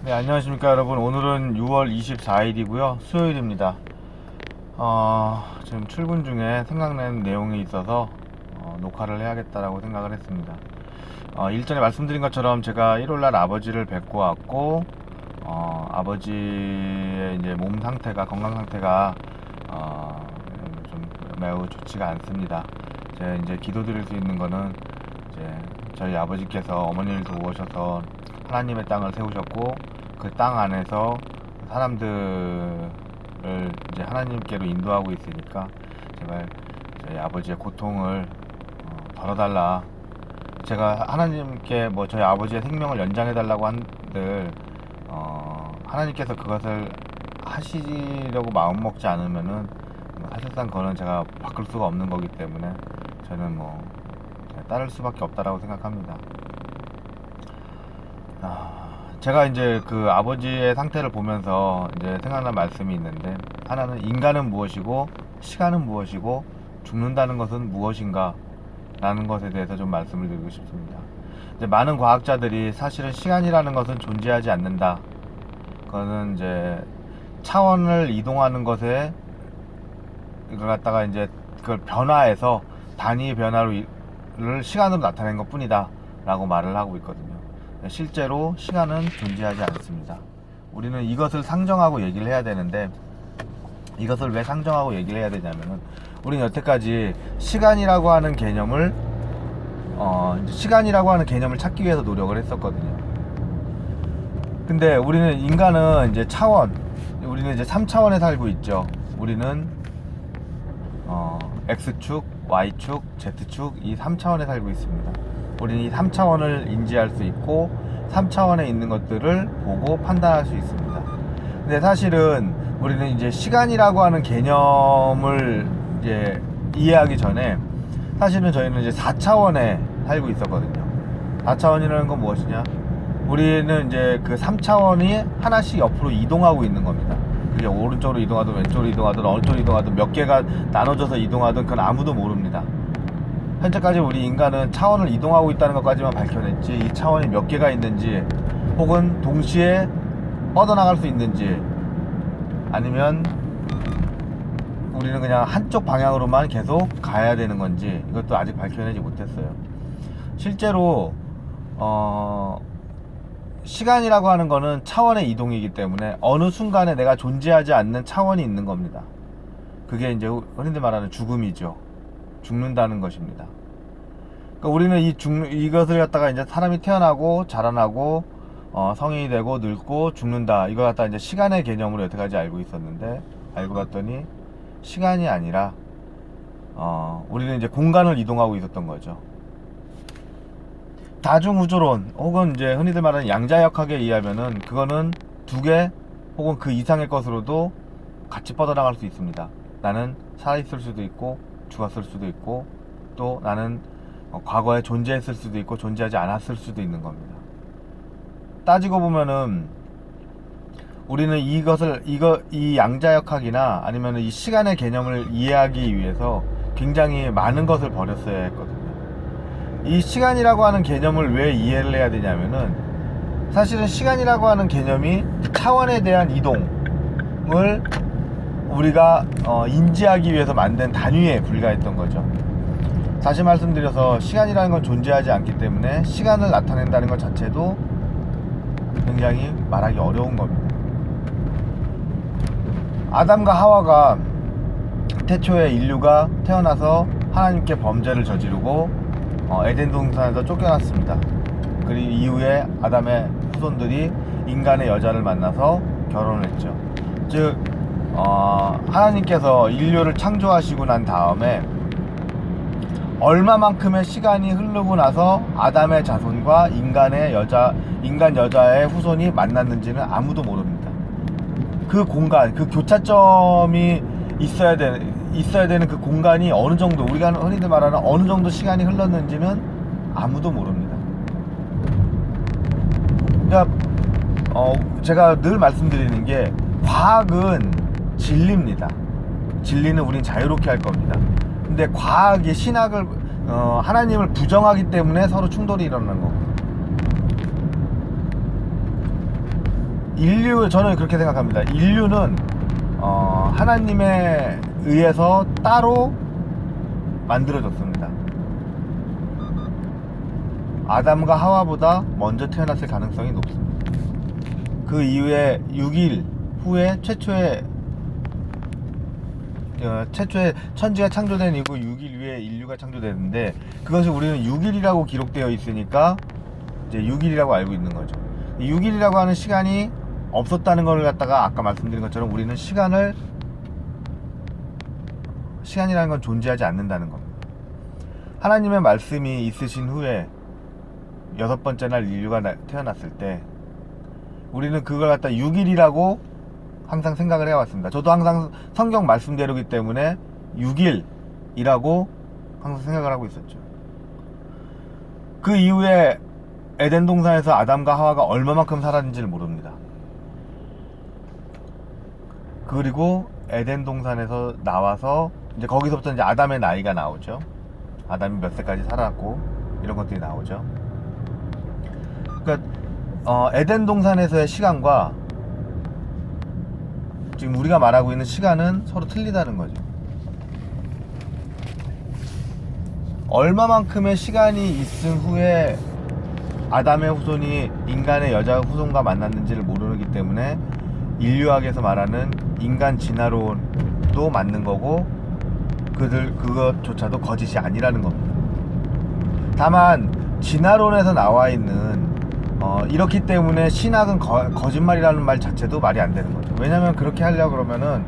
네, 안녕하십니까 여러분. 오늘은 6월 24일이고요 수요일입니다. 지금 출근 중에 생각나는 내용이 있어서 녹화를 해야겠다라고 생각을 했습니다. 일전에 말씀드린 것처럼 제가 1월날 아버지를 뵙고 왔고, 아버지의 이제 몸 상태가, 건강 상태가 좀 매우 좋지가 않습니다. 제가 이제 기도드릴 수 있는 거는, 이제 저희 아버지께서 어머니를 도우셔서 하나님의 땅을 세우셨고, 그 땅 안에서 사람들을 이제 하나님께로 인도하고 있으니까 제발 저희 아버지의 고통을 덜어달라. 제가 하나님께 뭐 저희 아버지의 생명을 연장해달라고 한들 하나님께서 그것을 하시려고 마음먹지 않으면은 사실상 그거는 제가 바꿀 수가 없는 거기 때문에 저는 뭐 따를 수밖에 없다라고 생각합니다. 제가 이제 그 아버지의 상태를 보면서 이제 생각난 말씀이 있는데, 하나는 인간은 무엇이고 시간은 무엇이고 죽는다는 것은 무엇인가 라는 것에 대해서 좀 말씀을 드리고 싶습니다. 이제 많은 과학자들이 사실은 시간이라는 것은 존재하지 않는다, 그거는 이제 차원을 이동하는 것에 이걸 갖다가 이제 그걸 변화해서 단위 변화를 시간으로 나타낸 것 뿐이다 라고 말을 하고 있거든요. 실제로 시간은 존재하지 않습니다. 우리는 이것을 상정하고 얘기를 해야 되는데, 이것을 왜 상정하고 얘기를 해야 되냐면은, 우리는 여태까지 시간이라고 하는 개념을 찾기 위해서 노력을 했었거든요. 근데 우리는, 인간은 이제 우리는 이제 3차원에 살고 있죠. 우리는 X축, Y축, Z축, 이 3차원에 살고 있습니다. 우리는 이 3차원을 인지할 수 있고 3차원에 있는 것들을 보고 판단할 수 있습니다. 근데 사실은 우리는 이제 시간이라고 하는 개념을 이제 이해하기 전에 사실은 저희는 이제 4차원에 살고 있었거든요. 4차원이라는 건 무엇이냐? 우리는 이제 그 3차원이 하나씩 옆으로 이동하고 있는 겁니다. 그게 오른쪽으로 이동하든 왼쪽으로 이동하든 어느 쪽으로 이동하든 몇 개가 나눠져서 이동하든 그건 아무도 모릅니다. 현재까지 우리 인간은 차원을 이동하고 있다는 것까지만 밝혀냈지, 이 차원이 몇 개가 있는지, 혹은 동시에 뻗어나갈 수 있는지, 아니면 우리는 그냥 한쪽 방향으로만 계속 가야 되는 건지, 이것도 아직 밝혀내지 못했어요. 실제로 시간이라고 하는 거는 차원의 이동이기 때문에 어느 순간에 내가 존재하지 않는 차원이 있는 겁니다. 그게 이제 흔히들 말하는 죽음이죠. 죽는다는 것입니다. 그러니까 우리는 이것을 갖다가 이제 사람이 태어나고 자라나고 성인이 되고 늙고 죽는다, 이걸 갖다가 이제 시간의 개념으로 여태까지 알고 있었는데, 알고 봤더니 시간이 아니라 우리는 이제 공간을 이동하고 있었던 거죠. 다중우주론, 혹은 이제 흔히들 말하는 양자역학에 의하면은 그거는 두 개 혹은 그 이상의 것으로도 같이 뻗어나갈 수 있습니다. 나는 살아있을 수도 있고 죽었을 수도 있고, 또 나는 과거에 존재했을 수도 있고 존재하지 않았을 수도 있는 겁니다. 따지고 보면은 우리는 이 양자역학이나 아니면 이 시간의 개념을 이해하기 위해서 굉장히 많은 것을 버렸어야 했거든요. 이 시간이라고 하는 개념을 왜 이해를 해야 되냐면은, 사실은 시간이라고 하는 개념이 차원에 대한 이동을 우리가 인지하기 위해서 만든 단위에 불과했던 거죠. 다시 말씀드려서 시간이라는 건 존재하지 않기 때문에 시간을 나타낸다는 것 자체도 굉장히 말하기 어려운 겁니다. 아담과 하와가 태초에 인류가 태어나서 하나님께 범죄를 저지르고 에덴 동산에서 쫓겨났습니다. 그리고 이후에 아담의 후손들이 인간의 여자를 만나서 결혼을 했죠. 즉 하나님께서 인류를 창조하시고 난 다음에 얼마만큼의 시간이 흐르고 나서 아담의 자손과 인간 여자의 후손이 만났는지는 아무도 모릅니다. 그 공간, 그 교차점이 있어야 되는 그 공간이 어느 정도, 우리가 흔히들 말하는 어느 정도 시간이 흘렀는지는 아무도 모릅니다. 그러니까 제가 늘 말씀드리는 게, 과학은 진리입니다. 진리는 우린 자유롭게 할 겁니다. 근데 과학이 신학을 하나님을 부정하기 때문에 서로 충돌이 일어나는 거고, 저는 그렇게 생각합니다. 인류는 하나님에 의해서 따로 만들어졌습니다. 아담과 하와보다 먼저 태어났을 가능성이 높습니다. 그 이후에 6일 후에 최초의 천지가 창조된 이후 6일 후에 인류가 창조되는데, 그것이 우리는 6일이라고 기록되어 있으니까 이제 6일이라고 알고 있는 거죠. 6일이라고 하는 시간이 없었다는 걸 갖다가 아까 말씀드린 것처럼 우리는 시간이라는 건 존재하지 않는다는 겁니다. 하나님의 말씀이 있으신 후에 6번째 날 인류가 태어났을 때 우리는 그걸 갖다 6일이라고 항상 생각을 해왔습니다. 저도 항상 성경 말씀대로기 때문에 6일이라고 항상 생각을 하고 있었죠. 그 이후에 에덴 동산에서 아담과 하와가 얼마만큼 살았는지를 모릅니다. 그리고 에덴 동산에서 나와서 이제 거기서부터 이제 아담의 나이가 나오죠. 아담이 몇 세까지 살았고 이런 것들이 나오죠. 그러니까 에덴 동산에서의 시간과 지금 우리가 말하고 있는 시간은 서로 틀리다는 거죠. 얼마만큼의 시간이 있은 후에 아담의 후손이 인간의 여자 후손과 만났는지를 모르기 때문에 인류학에서 말하는 인간 진화론도 맞는 거고 그것조차도 거짓이 아니라는 겁니다. 다만 진화론에서 나와 있는 이렇기 때문에 신학은 거짓말이라는 말 자체도 말이 안 되는 거죠. 왜냐면 그렇게 하려고 그러면은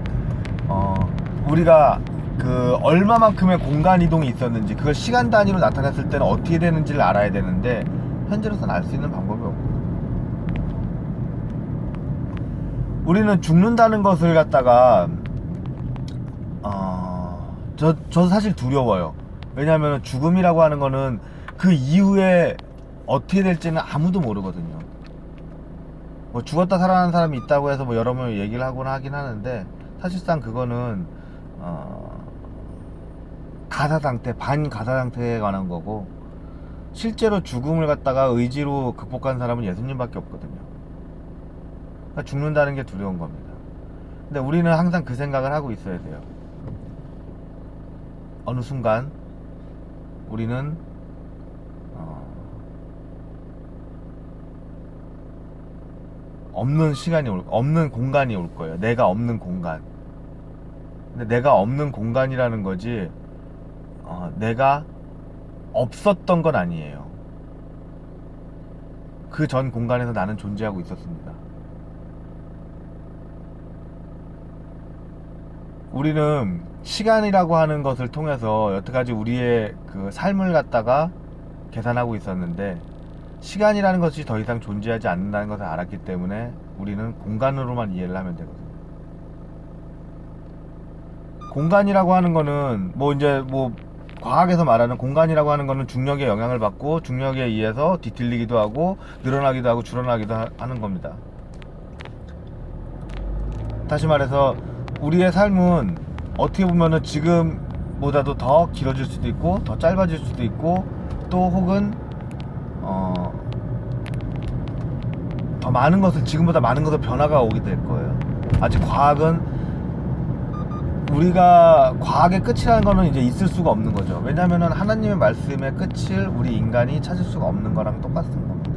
우리가 그 얼마만큼의 공간 이동이 있었는지 그걸 시간 단위로 나타냈을 때는 어떻게 되는지를 알아야 되는데 현재로서는 알 수 있는 방법이 없고, 우리는 죽는다는 것을 갖다가 저 사실 두려워요. 왜냐하면 죽음이라고 하는 거는 그 이후에 어떻게 될지는 아무도 모르거든요. 뭐 죽었다 살아난 사람이 있다고 해서 뭐 여러 명 얘기를 하긴 하는데, 사실상 그거는 가사 상태, 반가사 상태에 관한 거고, 실제로 죽음을 갖다가 의지로 극복한 사람은 예수님밖에 없거든요. 그러니까 죽는다는 게 두려운 겁니다. 근데 우리는 항상 그 생각을 하고 있어야 돼요. 어느 순간 우리는 없는 공간이 올 거예요. 내가 없는 공간. 근데 내가 없는 공간이라는 거지 내가 없었던 건 아니에요. 그 전 공간에서 나는 존재하고 있었습니다. 우리는 시간이라고 하는 것을 통해서 여태까지 우리의 그 삶을 갖다가 계산하고 있었는데, 시간이라는 것이 더 이상 존재하지 않는다는 것을 알았기 때문에 우리는 공간으로만 이해를 하면 되거든요. 공간이라고 하는 거는 과학에서 말하는 공간이라고 하는 거는 중력의 영향을 받고 중력에 의해서 뒤틀리기도 하고 늘어나기도 하고 줄어나기도 하는 겁니다. 다시 말해서 우리의 삶은 어떻게 보면은 지금보다도 더 길어질 수도 있고 더 짧아질 수도 있고, 또 혹은 더 많은 것을, 지금보다 많은 것을 변화가 오게 될 거예요. 아직 우리가 과학의 끝이라는 거는 이제 있을 수가 없는 거죠. 왜냐면은 하나님의 말씀의 끝을 우리 인간이 찾을 수가 없는 거랑 똑같은 겁니다.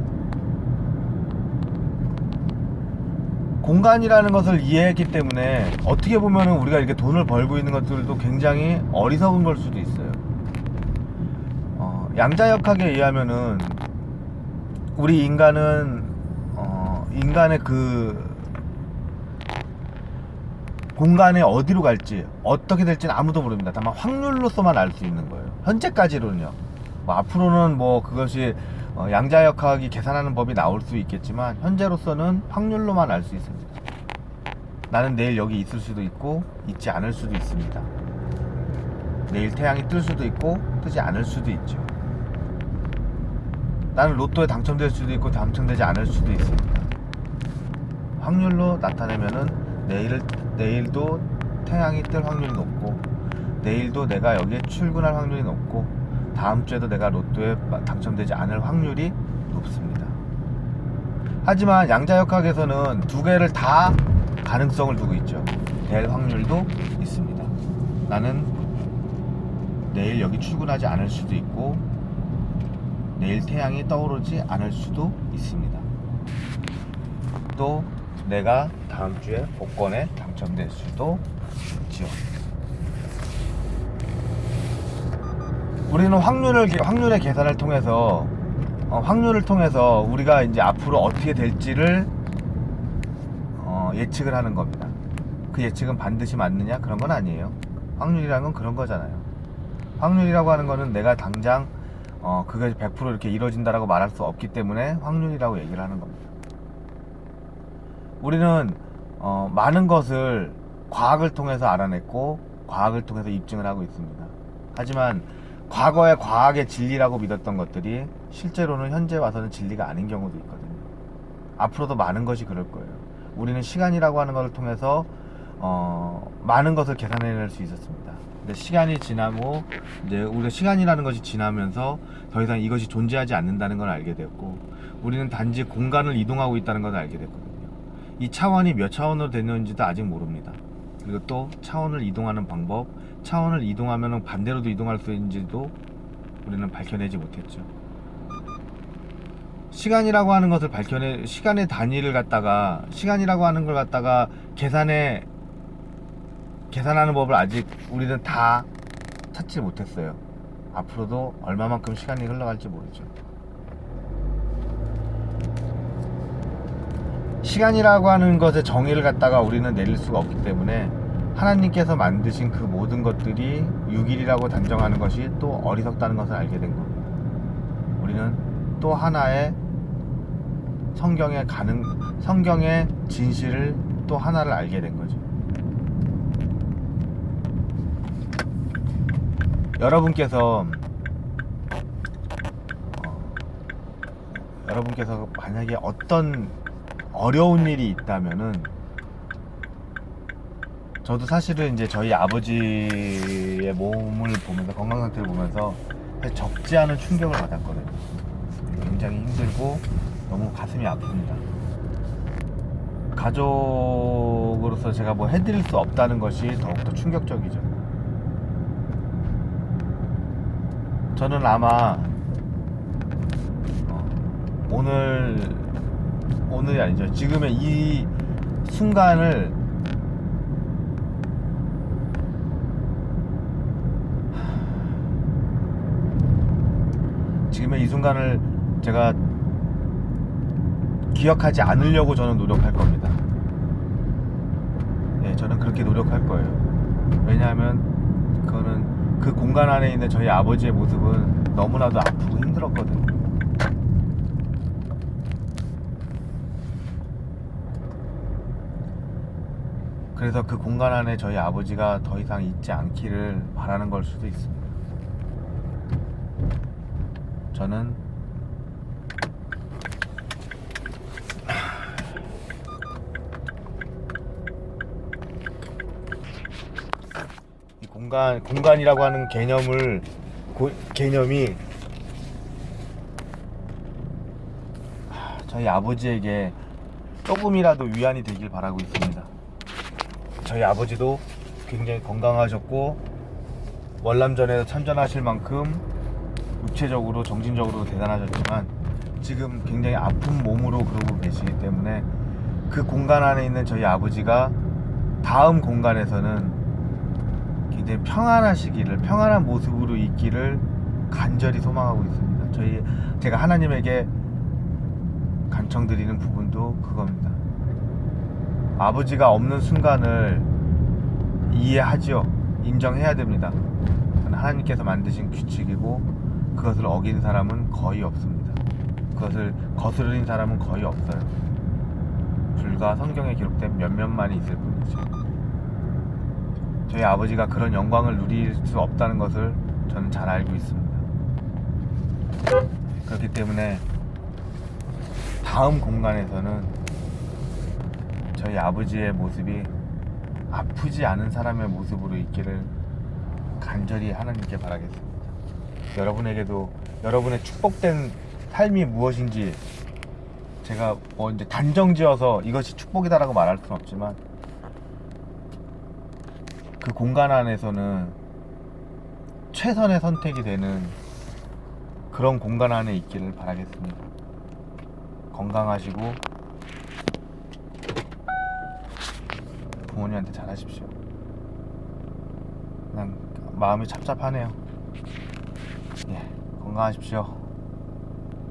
공간이라는 것을 이해했기 때문에 어떻게 보면은 우리가 이렇게 돈을 벌고 있는 것들도 굉장히 어리석은 걸 수도 있어요. 양자역학에 의하면은 우리 인간은 인간의 그 공간에 어디로 갈지 어떻게 될지는 아무도 모릅니다. 다만 확률로서만 알 수 있는 거예요. 현재까지는요. 앞으로는 그것이 양자역학이 계산하는 법이 나올 수 있겠지만 현재로서는 확률로만 알 수 있습니다. 나는 내일 여기 있을 수도 있고 있지 않을 수도 있습니다. 내일 태양이 뜰 수도 있고 뜨지 않을 수도 있죠. 나는 로또에 당첨될 수도 있고 당첨되지 않을 수도 있습니다. 확률로 나타내면은 내일도 태양이 뜰 확률이 높고, 내일도 내가 여기에 출근할 확률이 높고, 다음 주에도 내가 로또에 당첨되지 않을 확률이 높습니다. 하지만 양자역학에서는 두 개를 다 가능성을 두고 있죠. 될 확률도 있습니다. 나는 내일 여기 출근하지 않을 수도 있고 내일 태양이 떠오르지 않을 수도 있습니다. 또 내가 다음 주에 복권에 당첨될 수도 있죠. 우리는 확률의 계산을 통해서 확률을 통해서 우리가 이제 앞으로 어떻게 될지를 예측을 하는 겁니다. 그 예측은 반드시 맞느냐? 그런 건 아니에요. 확률이라는 건 그런 거잖아요. 확률이라고 하는 거는 내가 당장 그게 100% 이렇게 이루어진다라고 말할 수 없기 때문에 확률이라고 얘기를 하는 겁니다. 우리는 많은 것을 과학을 통해서 알아냈고 과학을 통해서 입증을 하고 있습니다. 하지만 과거에 과학의 진리라고 믿었던 것들이 실제로는 현재 와서는 진리가 아닌 경우도 있거든요. 앞으로도 많은 것이 그럴 거예요. 우리는 시간이라고 하는 것을 통해서 많은 것을 계산해낼 수 있었습니다. 근데 시간이 지나고 이제 우리가 시간이라는 것이 지나면서 더 이상 이것이 존재하지 않는다는 걸 알게 되었고, 우리는 단지 공간을 이동하고 있다는 것을 알게 됐거든요. 이 차원이 몇 차원으로 되는지도 아직 모릅니다. 그리고 또 차원을 이동하는 방법, 차원을 이동하면 반대로도 이동할 수 있는지도 우리는 밝혀내지 못했죠. 시간이라고 하는 것을 시간의 단위를 갖다가, 시간이라고 하는 걸 갖다가 계산하는 법을 아직 우리는 다 찾지 못했어요. 앞으로도 얼마만큼 시간이 흘러갈지 모르죠. 시간이라고 하는 것의 정의를 갖다가 우리는 내릴 수가 없기 때문에 하나님께서 만드신 그 모든 것들이 6일이라고 단정하는 것이 또 어리석다는 것을 알게 된 겁니다. 우리는 또 하나의 성경의 진실을 또 하나를 알게 된 거죠. 여러분께서 만약에 어떤 어려운 일이 있다면은, 저도 사실은 이제 저희 아버지의 몸을 보면서, 건강 상태를 보면서 적지 않은 충격을 받았거든요. 굉장히 힘들고 너무 가슴이 아픕니다. 가족으로서 제가 뭐 해드릴 수 없다는 것이 더욱더 충격적이죠. 저는 아마 오늘이 아니죠. 지금의 이 순간을 제가 기억하지 않으려고 저는 노력할 겁니다. 예, 저는 그렇게 노력할 거예요. 왜냐하면 그거는 그 공간 안에 있는 저희 아버지의 모습은 너무나도 아프고 힘들었거든요. 그래서 그 공간 안에 저희 아버지가 더 이상 있지 않기를 바라는 걸 수도 있습니다. 저는 이 공간이라고 하는 개념이 저희 아버지에게 조금이라도 위안이 되길 바라고 있습니다. 저희 아버지도 굉장히 건강하셨고 월남전에서 참전하실 만큼 육체적으로 정신적으로 대단하셨지만 지금 굉장히 아픈 몸으로 그러고 계시기 때문에 그 공간 안에 있는 저희 아버지가 다음 공간에서는 굉장히 평안한 모습으로 있기를 간절히 소망하고 있습니다. 제가 하나님에게 간청드리는 부분도 그겁니다. 아버지가 없는 순간을 이해하지요. 인정해야 됩니다. 그건 하나님께서 만드신 규칙이고 그것을 어긴 사람은 거의 없습니다. 그것을 거스르는 사람은 거의 없어요. 불과 성경에 기록된 몇몇만이 있을 뿐이죠. 저희 아버지가 그런 영광을 누릴 수 없다는 것을 저는 잘 알고 있습니다. 그렇기 때문에 다음 공간에서는 저희 아버지의 모습이 아프지 않은 사람의 모습으로 있기를 간절히 하나님께 바라겠습니다. 여러분에게도 여러분의 축복된 삶이 무엇인지 제가 뭐 이제 단정지어서 이것이 축복이다라고 말할 수는 없지만 그 공간 안에서는 최선의 선택이 되는 그런 공간 안에 있기를 바라겠습니다. 건강하시고 부모님한테 잘하십시오. 그냥 마음이 찹찹하네요. 예, 건강하십시오.